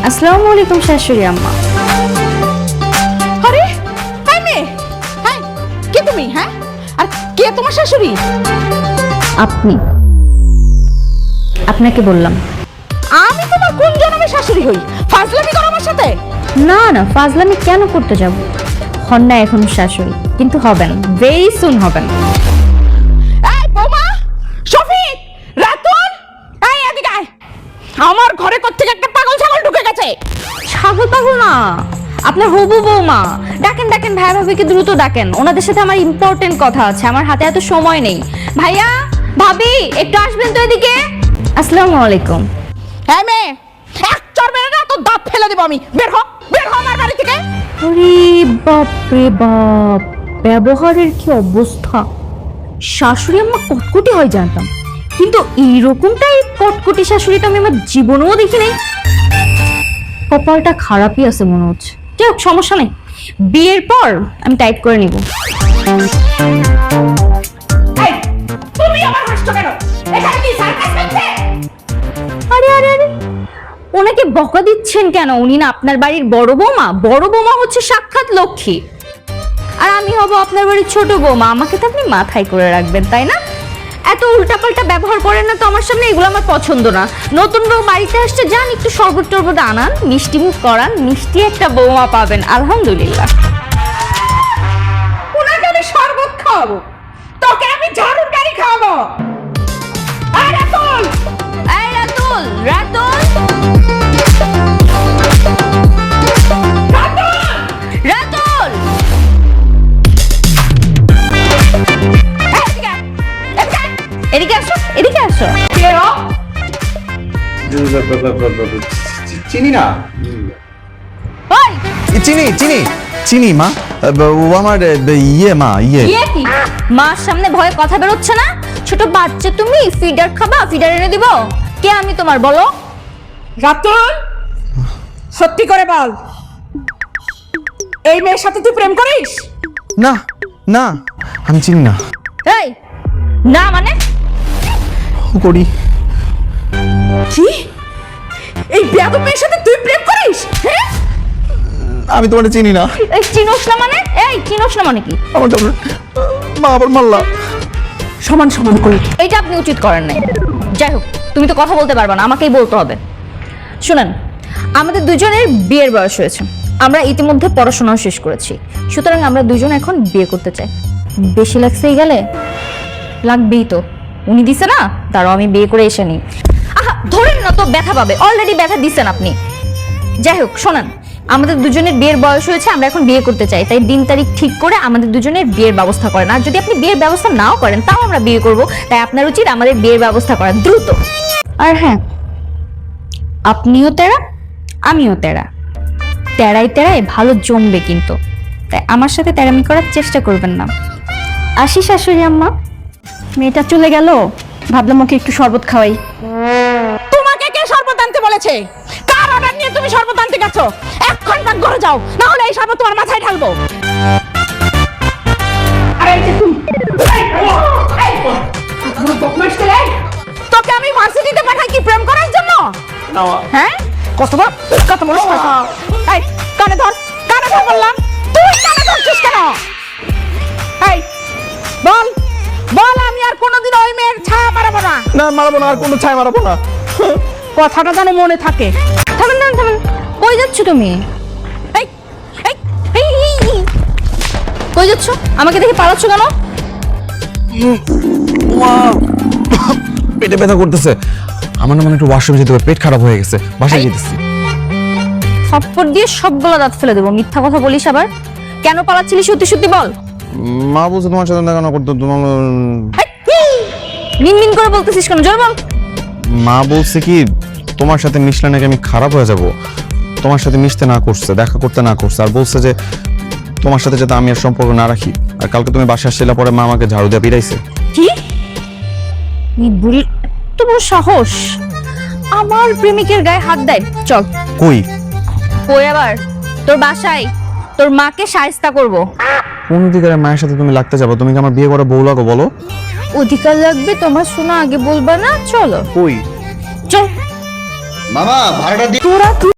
আসসালামু আলাইকুম শাশুড়ি আম্মা। আরে হাই মেয়ে, হাই, কে তুমি? হ্যাঁ, আর কে তোমার শাশুড়ি? আপনি, আপনাকে বললাম। আমি তোমার কোন জন্মের শাশুড়ি হই? ফাজলামি করো আমার সাথে? না না, ফাজলামি কেন করতে যাব? হন না এখন শাশুড়ি, কিন্তু হবেন, ভেরি সুন হবেন। এই বৌমা, শফিক, রাতুল, এই এদিকে আয়। আমার ঘরে কোত্থেকে একটা পাগল ছাগল ঢুকে গেছে। ছাগল পাগল না, আপনার হবু বৌমা। ডাকেন ডাকেন, ভাইয়া ভাবিকে দ্রুত ডাকেন, ওনাদের সাথে আমার ইম্পর্টেন্ট কথা আছে, আমার হাতে এত সময় নেই। ভাইয়া ভাবি একটু আসবেন তো এদিকে। আসসালামু আলাইকুম। হ্যাঁ মেয়ে, এক চড় মেরে না তো দাঁত ফেলে দেবো আমি। বের হ, বের হ আমার বাড়ি থেকে। আরে বাপ রে বাপ, ব্যবহারের কি অবস্থা! শাশুড়ি আম্মা কটকটি হয় জানতাম, কিন্তু এইরকমটাই কটকটি শাশুড়ি তো আমি আমার জীবনেও দেখি নাই। কপালটা খারাপই আছে মনে হচ্ছে। যাই হোক, সমস্যা নেই, বিয়ের পর আমি টাইট করে নিব। এই, তুমি আমার হাসছো কেন? এখানে কি সার্কাস হচ্ছে? আরে আরে আরে, ওনাকে বকা দিচ্ছেন কেন? উনি না আপনার বাড়ির বড় বৌমা। বড় বৌমা হচ্ছে সাক্ষাৎ লক্ষ্মী, আর আমি হব আপনার বাড়ির ছোট বৌমা। আমাকে তো আপনি মাথায় করে রাখবেন, তাই না? এত উল্টাপাল্টা ব্যবহার করেন না তো আমার সামনে, এগুলো আমার পছন্দ না। নতুন বউ বাড়িতে আসছে, যান একটু শরবত টরবত আনান, মিষ্টি মুখ করান, মিষ্টি একটা বৌমা পাবেন আলহামদুলিল্লাহ। ওনাকে আমি শরবত খাওয়াবো, তোকে আমি ঝাড়ুর গাড়ি খাওয়াবো। এই রাতুল, এই রাতুল, রাতুল, রাতুল, এদিকে আসো, এদিকে আসো। কে ও? চিনি না, ওই চিনি চিনি চিনি মা, ও আমার মা ইয়ে কি? মার সামনে ভয়ে কথা বেরোচ্ছে না? ছোট বাচ্চা তুমি, ফিডার খাবা? ফিডার এনে দিব? কে আমি তোমার, বলো? রাতুল, সত্যি করে বল, এই মেয়ের সাথে তুই প্রেম করিস? না না, আমি চিনি না। এই না মানে? করি। কি? এই বেয়াদব মেয়ের সাথে তুই প্রেম করিস? হ্যাঁ, আমি তোমার চিনি না। এই চিনোস না মানে? এই চিনোস না মানে কি? আমার মা আবার মারলা। সমান সমান করি। এইটা আপনি উচিত করেন নাই। যাই হোক, তুমি তো কথা বলতে পারবা না, আমাকেই বলতে হবে। শুনেন, আমাদের দুজনের বিয়ের বয়স হয়েছে, আমরা ইতিমধ্যে পড়াশোনাও শেষ করেছি, সুতরাং আমরা দুজন এখন বিয়ে করতে চাই। বেশি লাগছেই গেলে? লাগবেই তো, উনি দিছে না, তারও আমি বিয়ে করে এসে নিই। আহা, ধরেন না তো, ব্যথা পাবে, অলরেডি ব্যথা দিচ্ছেন আপনি। যাই হোক, শোনান, আমাদের দুজনের বিয়ের বয়স হয়েছে, আমরা এখন বিয়ে করতে চাই, তাই দিন তারিখ ঠিক করে আমাদের দুজনের বিয়ের ব্যবস্থা করেন। আর যদি আপনি বিয়ের ব্যবস্থা নাও করেন, তাও আমরা বিয়ে করব, তাই আপনার উচিত আমাদের বিয়ের ব্যবস্থা করা দ্রুত। আর হ্যাঁ, আপনিও তেরা, আমিও তেরা, তেরাই তেরাই ভালো জমবে কিন্তু, তাই আমার সাথে তেরামি করার চেষ্টা করবেন না। আসি শাশুড়ি আম্মা। মেয়েটা চলে গেল, ভাবলাম ওকে একটু শরবত খাওয়াই। তোমাকে কে শরবত আনতে বলেছে? কার অর্ডার নিয়ে তুমি শরবত আনতে গেছো? এক্ষণ কাক ঘরে যাও, না হলে এই শরবত তোমার মাথায় ঢালবো। আরে এই যে তুমি, তোকে আমি ভার্সিটিতে পাঠাই কি প্রেম করার জন্য? হ্যাঁ, কত বড় কথা। এই কানে ধর, কানে ধর বললাম। তুই কানে ধরছিস কেন? এই বল, বল, আমি আর কোনোদিন ওই মেয়ের ছায়া মারাবো না। না, মারাবো না, আর কোনো ছাই মারাবো না। কথাটা যেন মনে থাকে। থামেন থামেন থামেন, কই যাচ্ছ তুমি? এই এই এই এই, কই যাচ্ছ? আমাকে দেখে পালাচ্ছ কেন? পেটে ব্যথা করতেছে, আমার না মনে একটু ওয়াশরুমে যেতে হবে, পেট খারাপ হয়ে গেছে, বাসায় যেতেছি। থাপ্পড় দিয়ে সবগুলো দাঁত ফেলে দেবো। মিথ্যা কথা বলিস আবার। কেন পালাচ্ছিলি সত্যি সত্যি বল। মা বলছে তোমার সাথে দেখা না করতে, তোমার মিনমিন করে বলতেছিস কেন, জোর বল। মা বলছে কি তোমার সাথে মিশলে নাকি আমি খারাপ হয়ে যাব, তোমার সাথে মিশতে না করছে, দেখা করতে না করছে, আর বলছে যে তোমার সাথে যাতে আমি আর সম্পর্ক না রাখি। আর কালকে তুমি বাসায় আসলে পরে মা আমাকে ঝাড়ু দিয়ে পিটাইছে। কি? এই বুড়ির এত বড় সাহস আমার প্রেমিকের গায়ে হাত দেয়? চল। কই? কই আবার? তোর বাসায়, তোর মাকে শায়েস্তা করব। কোন অধিকারে মায়ের সাথে তুমি লাগতে যাবো? তুমি কি আমার বিয়ে করা বউ লাগো বলো? অধিকার লাগবে তোমার, শোনা আগে বলবা না? চলো কই? চল। মামা ভাড়াটা তোরা